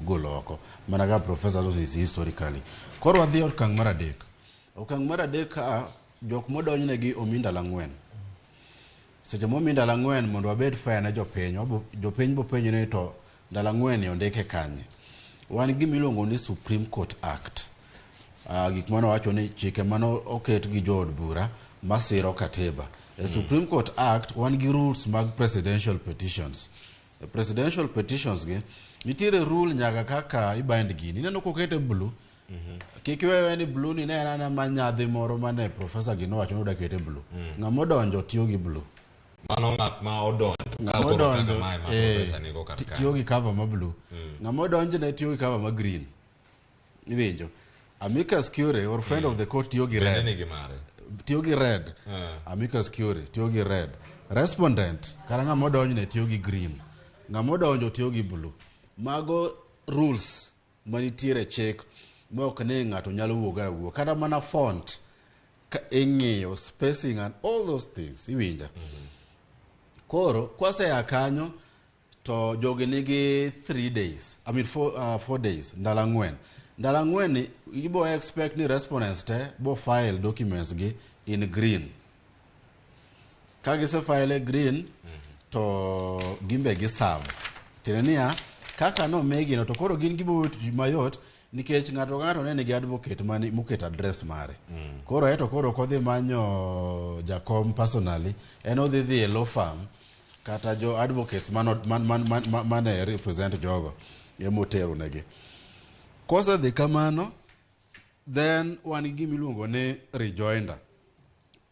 golo oko mana ga professor is historically koro wadhi okang' mar adek. Okang' mar adek ka jok modonjnegi omi ndalo 4. Seche momi ndalo 4 mondo wabed fair ne jopiny bopenjo ni to ndalo 4 ondike kanye. Wan gimiluongo ni Supreme Court Act. Gik mano wacho ni chike mano oket gi jood bura masiro katiba. Supreme Court Act wan gi rules mag presidential petitions. Presidential petitions gi nitiere rule nyaka kaka iband gini. Ineno kokete blue. Kik iwewe ni blue ni ne ana manyadhi moro mane professor Gino wacho ni odakete blue. Ng'ama odonjo tiyo gi blue. Mano ng'at ma odonjo. Ng'ama odonjo tiyo gi cover ma blue. Ng'ama odonjo ne tiyo gi cover ma green. Iwinjo. Amicus curiae or friend of the court tiyo gi red. Tiyo gi red. Amicus curiae tiyo gi red. Respondent kara ng'ama odonjo ne tiyo gi green. Ng'ama odonjo tiyo gi blue. Mago rules manitiere chik mok ne ng'ato nyalo wuok kata mana font ka ing'iyo spacing and all those things iwinja. Koro kwasea kanyo to jogi nigi 3 days, 4 days, ndalo 4. Ndalo 4 ibo expect ni respondents te bo file documents gi in green. Ka gise file green to gimbe gi serve. Tinenia kaka no megi no to koro gin gibo mayot nikech ng'ato ne nigi advocate mani muket address mare. Koro eto koro kodhi manyo jakom personally en odhi dhi e law firm kata jo advocates mane represent jogo emotero negi. Kosa dhi kamano then wan gi gimiluongo ni rejoinder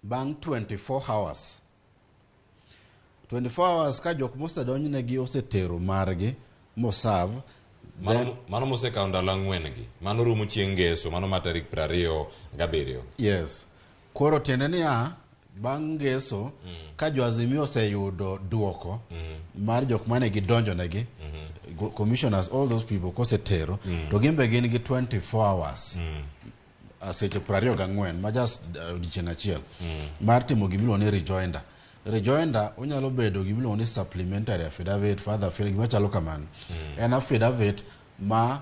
bang' 24 hours. 24 hours ka jok mosedonjnegi osetero margi moserve. Mano mosekawo ndalo 4 gi. Mano rumo chieng' ngeso, mano ma tarik 27. Yes. Koro tiende niya bang' ngeso ka jo Azimio oseyudo duoko mar jok mane gidonjonegi commissioners all those people kosetero to gimbe gin gi 24 hours. Seche 24 ma just odiechieng' achiel mar timo gimiluongo ni rejoinder. Rejoinder onyalo bedo gimiluongo ni supplementary affidavit, further affidavit, gima chalo kamano. En affidavit ma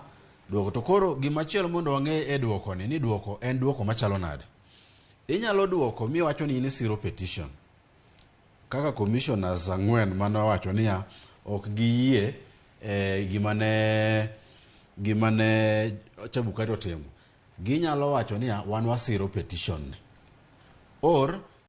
duoko. To koro gimachielo mondo wang'e e duoko ni duoko en duoko machalo nade. Inyalo duoko mi wacho ni in isiro petition. Kaka commissioners 4 mano wacho niya ok giyie gimane Chebukati otimo. Ginyalo wacho niya wan wasiro petition. Or